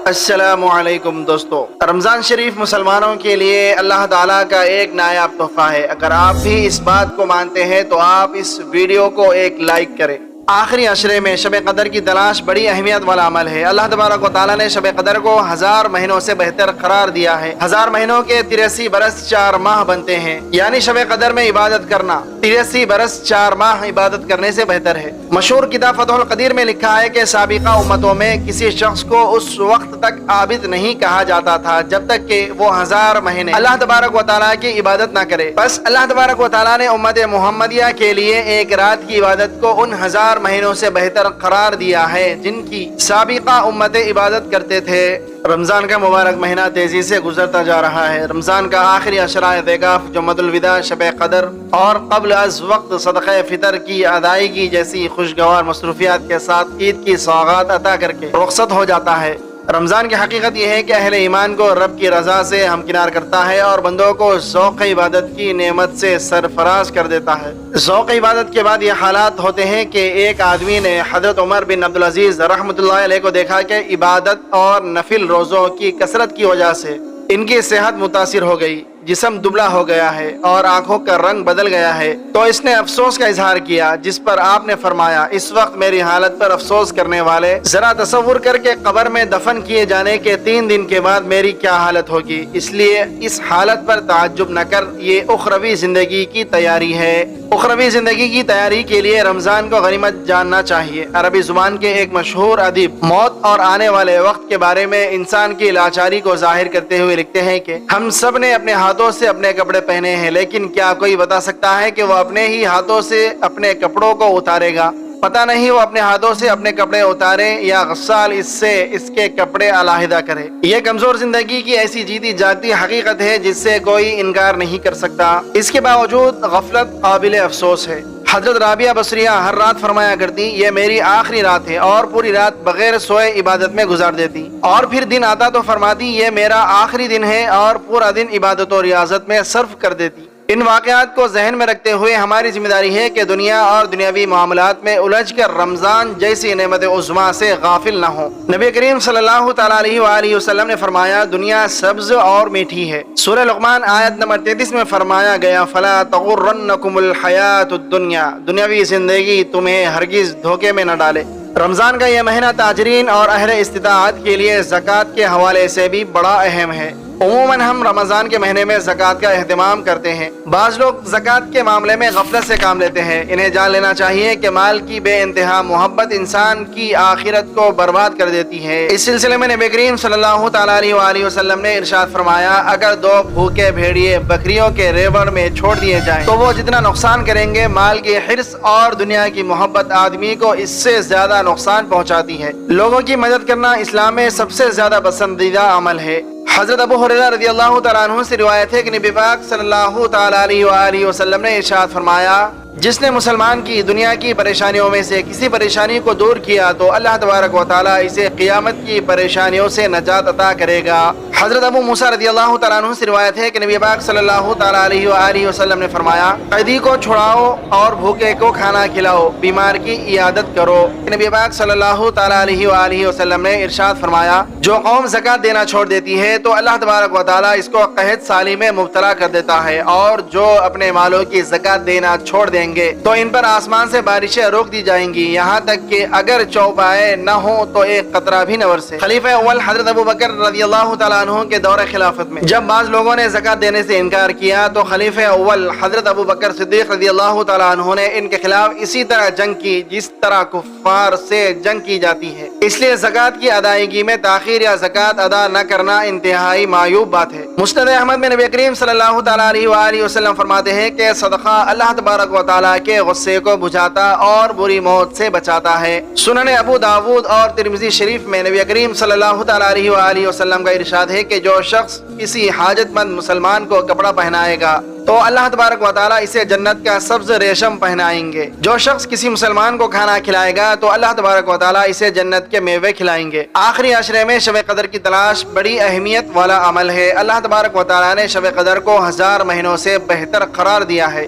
السلام علیکم دوستو، رمضان شریف مسلمانوں کے لیے اللہ تعالیٰ کا ایک نایاب تحفہ ہے۔ اگر آپ بھی اس بات کو مانتے ہیں تو آپ اس ویڈیو کو ایک لائک کریں۔ آخری عشرے میں شب قدر کی تلاش بڑی اہمیت والا عمل ہے۔ اللہ تبارک و تعالیٰ نے شب قدر کو 1000 مہینوں سے بہتر قرار دیا ہے۔ 1000 مہینوں کے 83 برس 4 ماہ بنتے ہیں، یعنی شب قدر میں عبادت کرنا 83 برس 4 ماہ عبادت کرنے سے بہتر ہے۔ مشہور کتاب فتح القدیر میں لکھا ہے کہ سابقہ امتوں میں کسی شخص کو اس وقت تک عابد نہیں کہا جاتا تھا جب تک کہ وہ 1000 مہینے اللہ تبارک و تعالیٰ کی عبادت نہ کرے۔ بس اللہ تبارک و تعالیٰ نے امت محمدیہ کے لیے ایک رات کی عبادت کو ان 1000 مہینوں سے بہتر قرار دیا ہے جن کی سابقہ امتیں عبادت کرتے تھے۔ رمضان کا مبارک مہینہ تیزی سے گزرتا جا رہا ہے۔ رمضان کا آخری عشرہ اعتکاف، جمعۃ الوداع، شب قدر اور قبل از وقت صدقہ فطر کی ادائیگی جیسی خوشگوار مصروفیات کے ساتھ عید کی سوغات عطا کر کے رخصت ہو جاتا ہے۔ رمضان کی حقیقت یہ ہے کہ اہل ایمان کو رب کی رضا سے ہمکنار کرتا ہے اور بندوں کو ذوق عبادت کی نعمت سے سرفراز کر دیتا ہے۔ ذوق عبادت کے بعد یہ حالات ہوتے ہیں کہ ایک آدمی نے حضرت عمر بن عبدالعزیز رحمۃ اللہ علیہ کو دیکھا کہ عبادت اور نفل روزوں کی کثرت کی وجہ سے ان کی صحت متاثر ہو گئی، جسم دبلا ہو گیا ہے اور آنکھوں کا رنگ بدل گیا ہے، تو اس نے افسوس کا اظہار کیا، جس پر آپ نے فرمایا، اس وقت میری حالت پر افسوس کرنے والے ذرا تصور کر کے قبر میں دفن کیے جانے کے 3 دن کے بعد میری کیا حالت ہوگی۔ اس لیے اس حالت پر تعجب نہ کر، یہ اخروی زندگی کی تیاری ہے۔ اخروی زندگی کی تیاری کے لیے رمضان کو غنیمت جاننا چاہیے۔ عربی زبان کے ایک مشہور ادیب موت اور آنے والے وقت کے بارے میں انسان کی لاچاری کو ظاہر کرتے ہوئے لکھتے ہیں کہ ہم سب نے اپنے ہاتھوں سے اپنے کپڑے پہنے ہیں، لیکن کیا کوئی بتا سکتا ہے کہ وہ اپنے ہی ہاتھوں سے اپنے کپڑوں کو اتارے گا؟ پتہ نہیں وہ اپنے ہاتھوں سے اپنے کپڑے اتارے یا غسال اس سے اس کے کپڑے علیحدہ کرے۔ یہ کمزور زندگی کی ایسی جیتی جاگتی حقیقت ہے جس سے کوئی انکار نہیں کر سکتا۔ اس کے باوجود غفلت قابل افسوس ہے۔ حضرت رابعہ بصریہ ہر رات فرمایا کرتی، یہ میری آخری رات ہے، اور پوری رات بغیر سوئے عبادت میں گزار دیتی، اور پھر دن آتا تو فرماتی، یہ میرا آخری دن ہے، اور پورا دن عبادت و ریاضت میں صرف کر دیتی۔ ان واقعات کو ذہن میں رکھتے ہوئے ہماری ذمہ داری ہے کہ دنیا اور دنیاوی معاملات میں الجھ کر رمضان جیسی نعمت عظمیٰ سے غافل نہ ہوں۔ نبی کریم صلی اللہ تعالیٰ علیہ وآلہ وسلم نے فرمایا، دنیا سبز اور میٹھی ہے۔ سورہ لقمان آیت نمبر 33 میں فرمایا گیا، فلا تغرنکم الحیات الدنیا، دنیاوی زندگی تمہیں ہرگز دھوکے میں نہ ڈالے۔ رمضان کا یہ مہینہ تاجرین اور اہل استطاعت کے لیے زکوٰۃ کے حوالے سے بھی بڑا اہم ہے۔ عموماً ہم رمضان کے مہینے میں زکوٰۃ کا اہتمام کرتے ہیں۔ بعض لوگ زکوٰۃ کے معاملے میں غفلت سے کام لیتے ہیں۔ انہیں جان لینا چاہیے کہ مال کی بے انتہا محبت انسان کی آخرت کو برباد کر دیتی ہے۔ اس سلسلے میں نبی کریم صلی اللہ تعالیٰ علیہ وآلہ وسلم نے ارشاد فرمایا، اگر 2 بھوکے بھیڑیے بکریوں کے ریوڑ میں چھوڑ دیے جائیں تو وہ جتنا نقصان کریں گے، مال کی حرص اور دنیا کی محبت آدمی کو اس سے زیادہ نقصان پہنچاتی ہے۔ لوگوں کی مدد کرنا اسلام میں سب سے زیادہ پسندیدہ عمل ہے۔ حضرت ابو ہریرہ رضی اللہ تعالیٰ عنہ سے روایت ہے کہ نبی پاک صلی اللہ تعالیٰ علیہ وآلہ وسلم نے ارشاد فرمایا، جس نے مسلمان کی دنیا کی پریشانیوں میں سے کسی پریشانی کو دور کیا تو اللہ تبارک و تعالیٰ اسے قیامت کی پریشانیوں سے نجات عطا کرے گا۔ حضرت ابو موسیٰ رضی اللہ تعالیٰ عنہ سے روایت ہے کہ نبی پاک صلی اللہ تعالیٰ علیہ وآلہ وسلم نے فرمایا، قیدی کو چھڑاؤ اور بھوکے کو کھانا کھلاؤ، بیمار کی عیادت کرو۔ نبی پاک صلی اللہ تعالیٰ علیہ وآلہ وسلم نے ارشاد فرمایا، جو قوم زکوٰۃ دینا چھوڑ دیتی ہے تو اللہ تبارک و تعالیٰ اس کو قحط سالی میں مبتلا کر دیتا ہے، اور جو اپنے مالوں کی زکوٰۃ دینا چھوڑ دیں گے تو ان پر آسمان سے بارشیں روک دی جائیں گی، یہاں تک کہ اگر چوپائے نہ ہوں تو ایک قطرہ بھی نہ برسے۔ خلیفہ اول حضرت ابو بکر رضی اللہ تعالیٰ عنہ کے دور خلافت میں جب بعض لوگوں نے زکوٰۃ دینے سے انکار کیا تو خلیفہ اول حضرت ابو بکر صدیق رضی اللہ تعالیٰ عنہ نے ان کے خلاف اسی طرح جنگ کی جس طرح کفار سے جنگ کی جاتی ہے۔ اس لیے زکوٰۃ کی ادائیگی میں تاخیر یا زکوٰۃ ادا نہ کرنا انتہائی معیوب بات ہے۔ مسند احمد میں نبی کریم صلی اللہ تعالیٰ علیہ وآلہ وسلم فرماتے ہیں کہ صدقہ اللہ تبارک و تعالیٰ کے غصے کو بجھاتا اور بری موت سے بچاتا ہے۔ سنن ابو داود اور ترمذی شریف میں نبی کریم صلی اللہ تعالیٰ علیہ وآلہ وسلم کا ارشاد ہے کہ جو شخص کسی حاجت مند مسلمان کو کپڑا پہنائے گا تو اللہ تبارک و تعالیٰ اسے جنت کا سبز ریشم پہنائیں گے۔ جو شخص کسی مسلمان کو کھانا کھلائے گا تو اللہ تبارک و تعالیٰ اسے جنت کے میوے کھلائیں گے۔ آخری عشرے میں شب قدر کی تلاش بڑی اہمیت والا عمل ہے۔ اللہ تبارک و تعالیٰ نے شب قدر کو 1000 مہینوں سے بہتر قرار دیا ہے۔